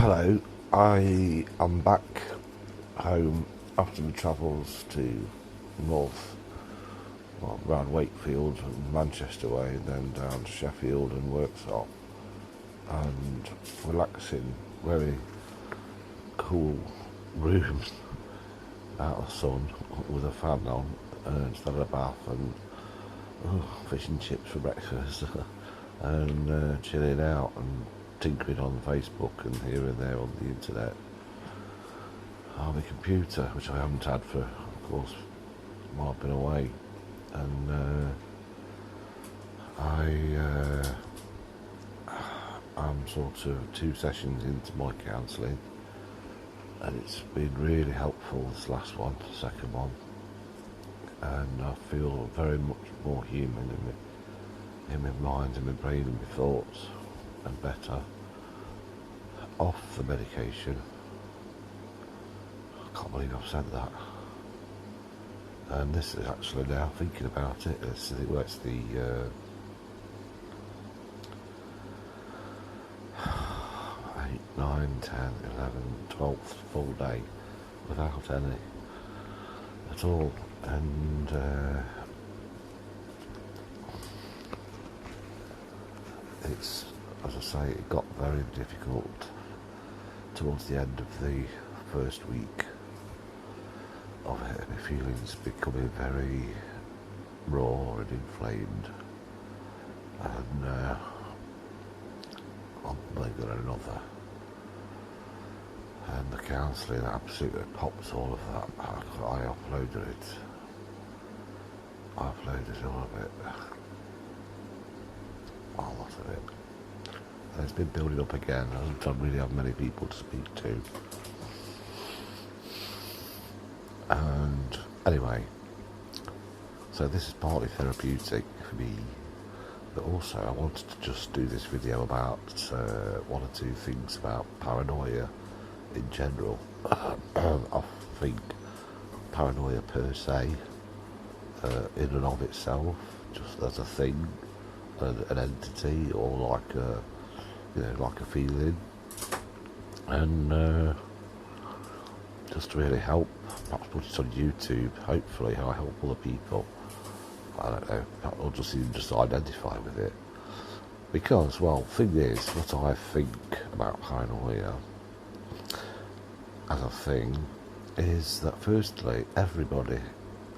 Hello, I am back home after my travels to North, well, round Wakefield and Manchester way, and then down to Sheffield and Worksop, and relaxing, very cool rooms out of sun with a fan on, instead of a bath, and fish and chips for breakfast, and chilling out and tinkering on Facebook and here and there on the internet on my computer, which I haven't had for, of course, while I've been away. And I'm sort of 2 sessions into my counselling, and it's been really helpful, this last one, the second one, and I feel very much more human in my mind, in my brain and my thoughts, and better off the medication. I can't believe I've said that. And this is actually, now thinking about it, it's the 8, 9, 10, 11, 12th full day without any at all, and it's, as I say, it got very difficult towards the end of the first week of it, my feelings becoming very raw and inflamed, and one thing and another, and the counselling absolutely pops all of that back. I uploaded all of it, a lot of it. And it's been building up again. I don't really have many people to speak to. And anyway, so this is partly therapeutic for me, but also I wanted to just do this video about 1 or 2 things about paranoia in general. I think paranoia per se, in and of itself, just as a thing, an entity, or like a, like a feeling, and just to really help, perhaps put it on YouTube, hopefully I help other people, I don't know, or just even just identify with it. Because, well, the thing is, what I think about paranoia as a thing is that firstly, everybody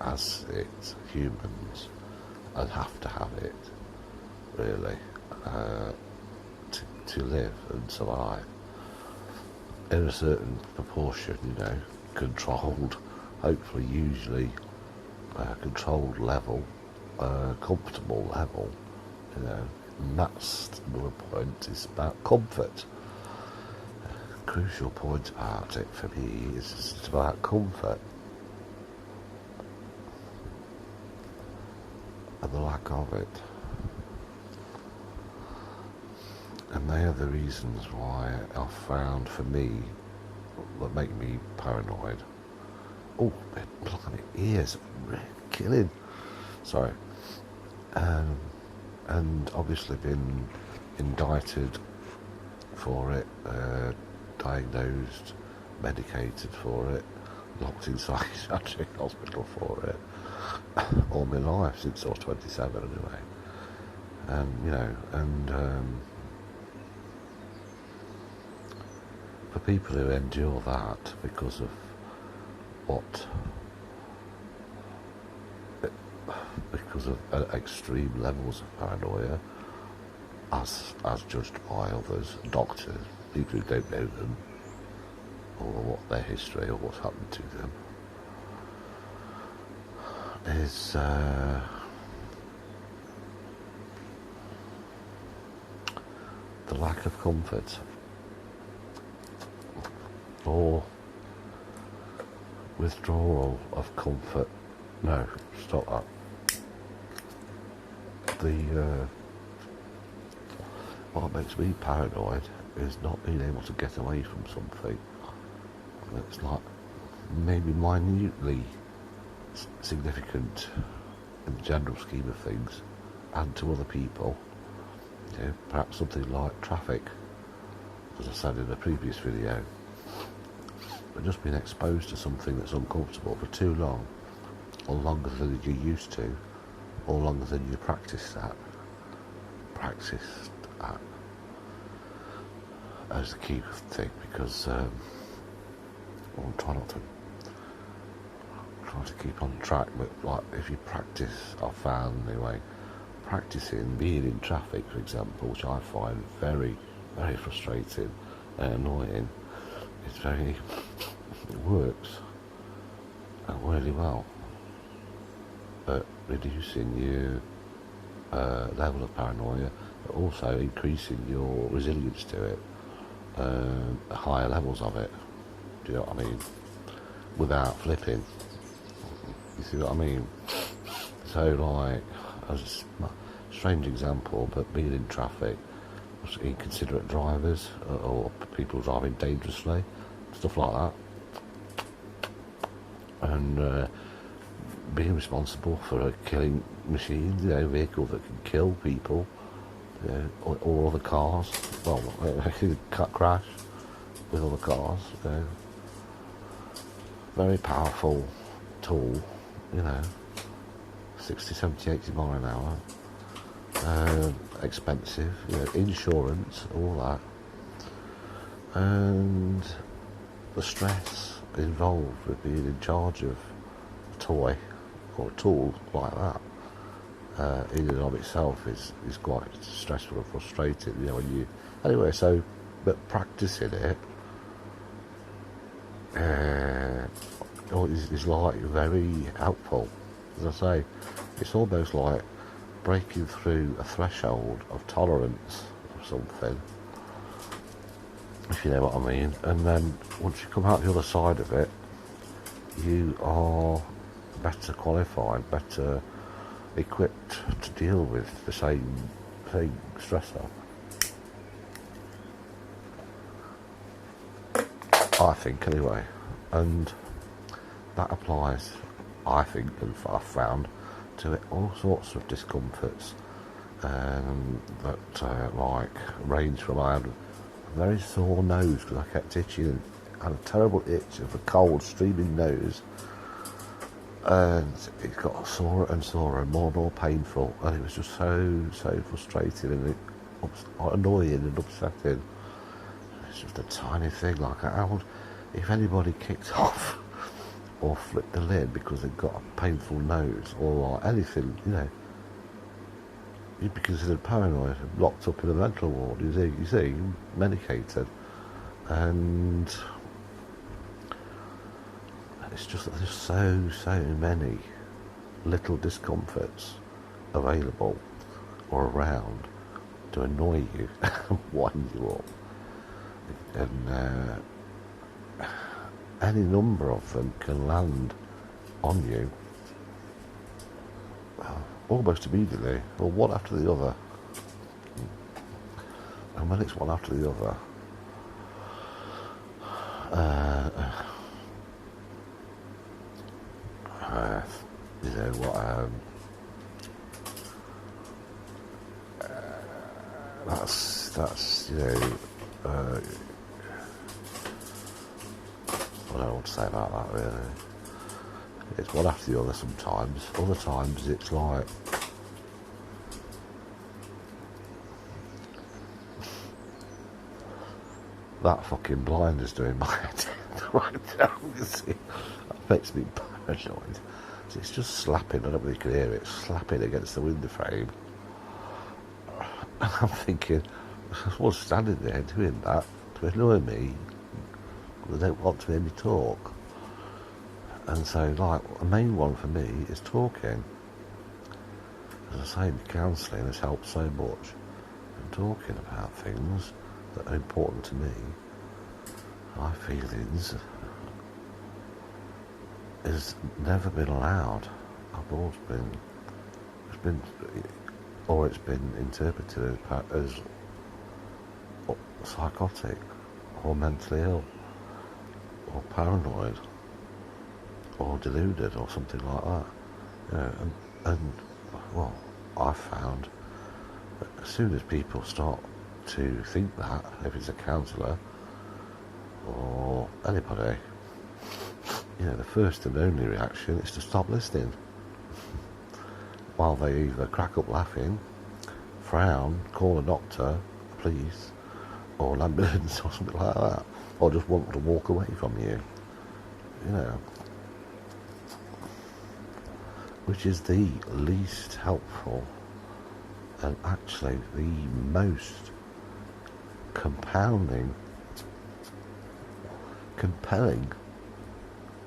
has it, humans, and have to have it, really, to live and survive in a certain proportion, controlled, hopefully, usually controlled level, comfortable level, and that's another point, is about comfort. Crucial point about it for me is it's about comfort and the lack of it. And they are the reasons why I've found, for me, that make me paranoid. Oh, blimey, ears, really killing. Sorry. And obviously been indicted for it, diagnosed, medicated for it, locked in psychiatric hospital for it, all my life, since I was 27 anyway. And, for people who endure that because of extreme levels of paranoia, as judged by others, doctors, people who don't know them, or what their history or what's happened to them, is the lack of comfort, or withdrawal of comfort. No, stop that. What makes me paranoid is not being able to get away from something that's like maybe minutely significant in the general scheme of things, and to other people. Perhaps something like traffic, as I said in the previous video. But just being exposed to something that's uncomfortable for too long, or longer than you're used to, or longer than you practiced at, as the key thing, because I'm trying to keep on track, but like if you practice, I've found anyway, practicing being in traffic, for example, which I find very, very frustrating and annoying, it works really well at reducing your level of paranoia, but also increasing your resilience to it, higher levels of it. Do you know what I mean? Without flipping. You see what I mean? So, like, as a strange example, but being in traffic, inconsiderate drivers or people driving dangerously, stuff like that, and being responsible for a killing machine, you know, vehicle that can kill people, you know, or other cars. Well, crash with other cars. You know. Very powerful tool, you know, 60, 70, 80 mile an hour, expensive, you know, insurance, all that, and the stress involved with being in charge of a toy or a tool like that, in and of itself is quite stressful and frustrating, you know, when you, anyway, so, but practicing it, is like very helpful. As I say, it's almost like breaking through a threshold of tolerance or something, if you know what I mean, and then once you come out the other side of it, you are better qualified, better equipped to deal with the same thing, stressor. I think anyway, and that applies, I think, and I've found, to all sorts of discomforts that like range from, I had a very sore nose because I kept itching and had a terrible itch of a cold streaming nose, and it got sorer and sorer and more painful, and it was just so frustrating and annoying and upsetting. It's just a tiny thing, like if anybody kicked off or flipped the lid because they've got a painful nose or like anything, you know, you'd be considered paranoid, locked up in a mental ward, you see, medicated. And it's just that there's so many little discomforts available or around to annoy you and wind you up. And any number of them can land on you almost immediately, or one after the other. And when it's one after the other, you know what? That's you know. I don't know what to say about that, really. It's one after the other sometimes. Other times it's like that fucking blinder's doing my head right now. You see, that makes me paranoid. It's just slapping, I don't really can hear it, slapping against the window frame. And I'm thinking, what's standing there doing that to annoy me? They don't want to hear me talk. And so, like, a main one for me is talking. As I say, the counselling has helped so much. And talking about things that are important to me, my feelings, has never been allowed. I've always been, it's been interpreted as psychotic or mentally ill, or paranoid, or deluded, or something like that. You know, and well, I've found that as soon as people start to think that if it's a counsellor or anybody. You know, the first and only reaction is to stop listening, while they either crack up laughing, frown, call a doctor, police, or an ambulance or something like that, or just want to walk away from you. You know, which is the least helpful and actually the most compelling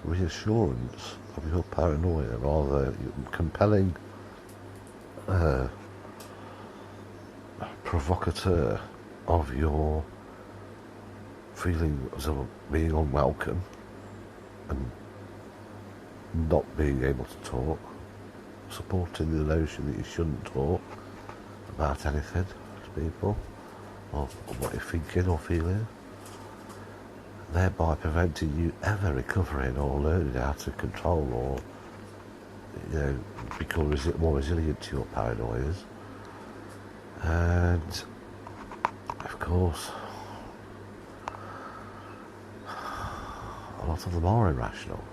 reassurance of your paranoia, rather compelling provocateur of your feeling of being unwelcome and not being able to talk, supporting the notion that you shouldn't talk about anything to people, or what you're thinking or feeling, thereby preventing you ever recovering or learning how to control or, you know, become more resilient to your paranoias. And of course, a lot of them are irrational.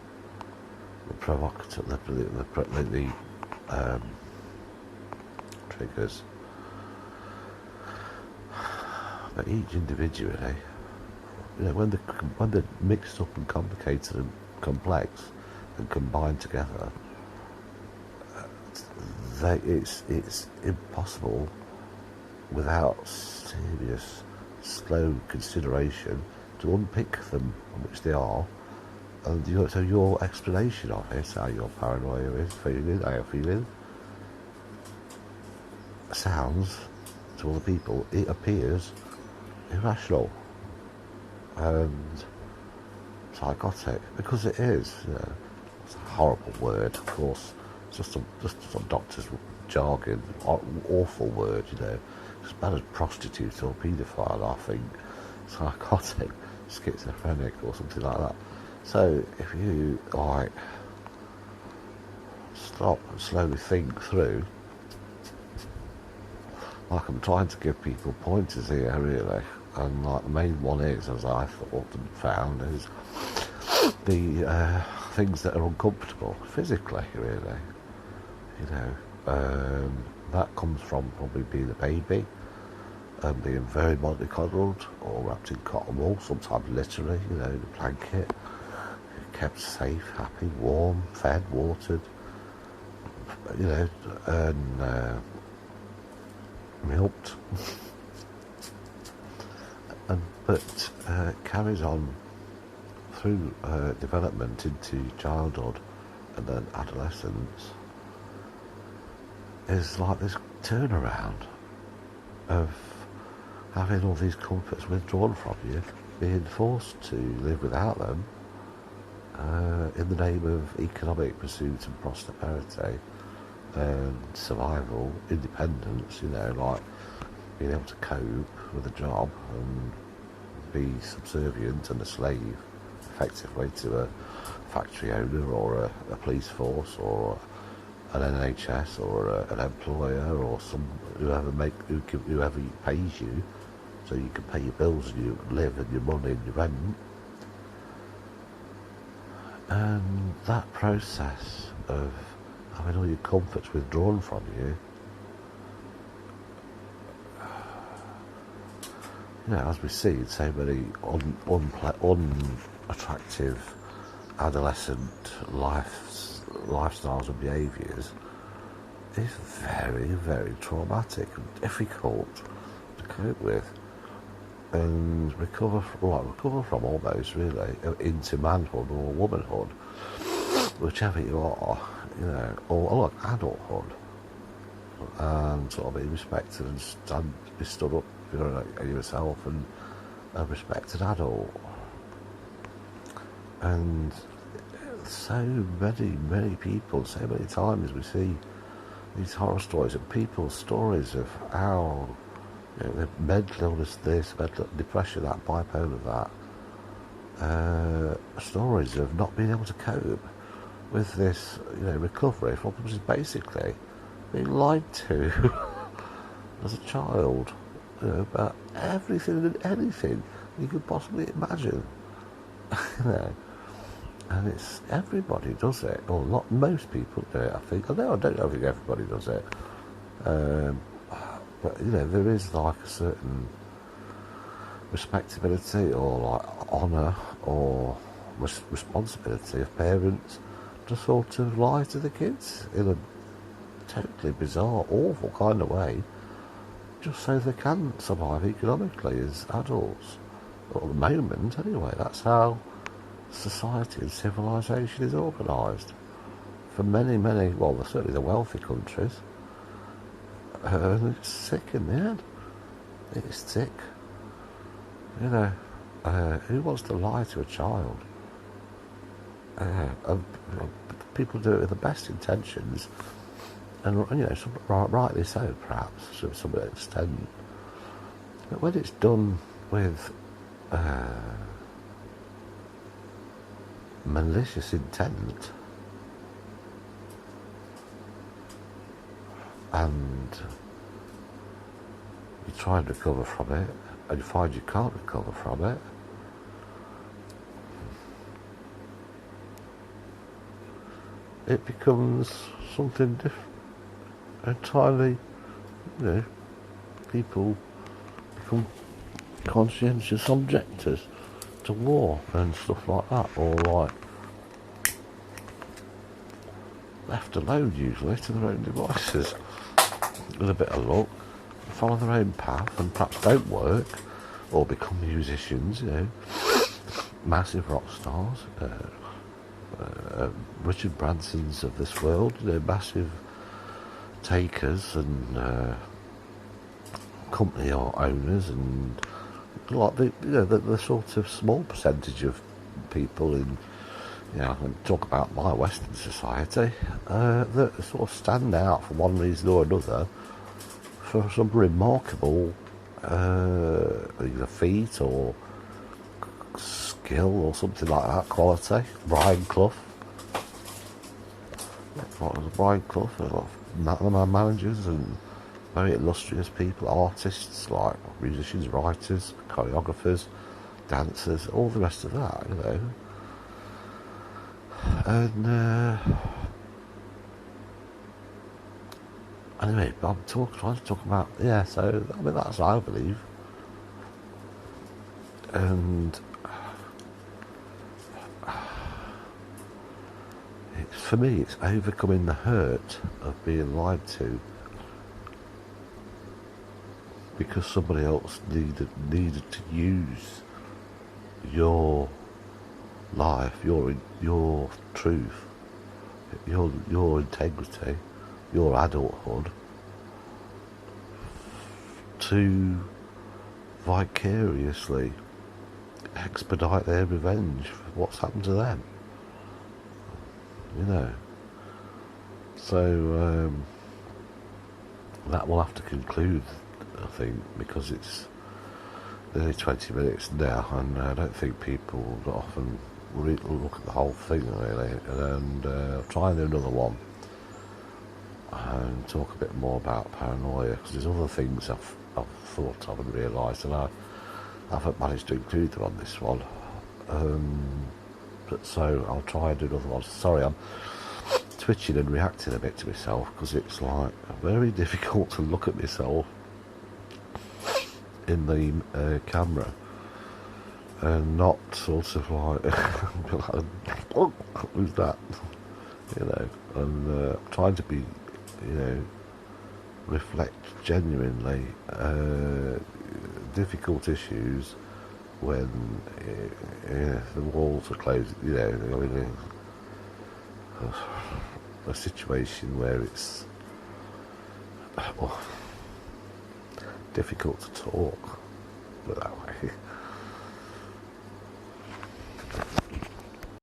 The provocative, the triggers, but each individually, you know, when they're mixed up and complicated and complex and combined together, it's impossible without serious, slow consideration to unpick them, which they are. And so your explanation of it, how your paranoia is feeling, how you're feeling, sounds to other people, it appears irrational and psychotic, because it is. You know, it's a horrible word, of course. It's just some doctor's jargon, awful word, you know. It's as bad as prostitute or paedophile, I think. Psychotic, schizophrenic, or something like that. So if you stop and slowly think through, like I'm trying to give people pointers here, really, and like the main one is, as I thought and found, is the things that are uncomfortable physically, really. You know, that comes from probably being a baby and being very mollycoddled or wrapped in cotton wool, sometimes literally, you know, in a blanket, kept safe, happy, warm, fed, watered, you know, and milked. But it carries on through development into childhood and then adolescence. Is like this turnaround of having all these comforts withdrawn from you, being forced to live without them in the name of economic pursuit and prosperity and survival, independence, you know, like being able to cope with a job and be subservient and a slave effectively to a factory owner or a police force or an NHS or an employer or whoever pays you, so you can pay your bills and you live and your money and your rent. And that process of having all your comforts withdrawn from you, you know, as we see in so many unattractive adolescent lifestyles and behaviours, is very, very traumatic and difficult to cope with and recover from almost, really, into manhood or womanhood, whichever you are, you know, or adulthood, and sort of be respected and be stood up for yourself and a respected adult. And so many people, so many times we see these horror stories and people's stories of how, you know, mental illness, this, mental depression, that, bipolar, that, stories of not being able to cope with this, you know, recovery from, which is basically being lied to as a child about everything and anything you could possibly imagine. you know, and it's everybody does it, or not. Most people do it. I think. I don't know. I think everybody does it. But there is like a certain respectability or like honour or responsibility of parents to sort of lie to the kids in a totally bizarre, awful kind of way, just so they can survive economically as adults. At the moment, anyway, that's how society and civilization is organised. For many, well, certainly the wealthy countries, and it's sick in the end. It's sick. Who wants to lie to a child? People do it with the best intentions, and rightly so, perhaps, to some extent. But when it's done with malicious intent, and you try and recover from it, and you find you can't recover from it, it becomes something different entirely. People become conscientious objectors to war and stuff like that, or like left alone usually to their own devices with a bit of luck, follow their own path and perhaps don't work or become musicians, massive rock stars, Richard Bransons of this world, massive takers and company owners, and like the sort of small percentage of people in, I can talk about my Western society, that sort of stand out for one reason or another for some remarkable either feat or skill or something like that, quality. Brian Clough, a lot of managers and very illustrious people, artists like musicians, writers, choreographers, dancers, all the rest of that, And anyway, I'm trying to talk about, so that's what I believe. And for me, it's overcoming the hurt of being lied to because somebody else needed to use your life, your truth, your integrity, your adulthood to vicariously expedite their revenge for what's happened to them. So that will have to conclude, I think, because it's nearly 20 minutes now, and I don't think people often look at the whole thing really, and I'll try and do another one and talk a bit more about paranoia, because there's other things I've thought of and realised, and I haven't managed to include them on this one. But so I'll try and do another one. Sorry, I'm twitching and reacting a bit to myself because it's like very difficult to look at myself in the camera and not sort of like oh, who's that, and trying to be, reflect genuinely difficult issues when the walls are closed, a situation where it's difficult to talk, put it that way.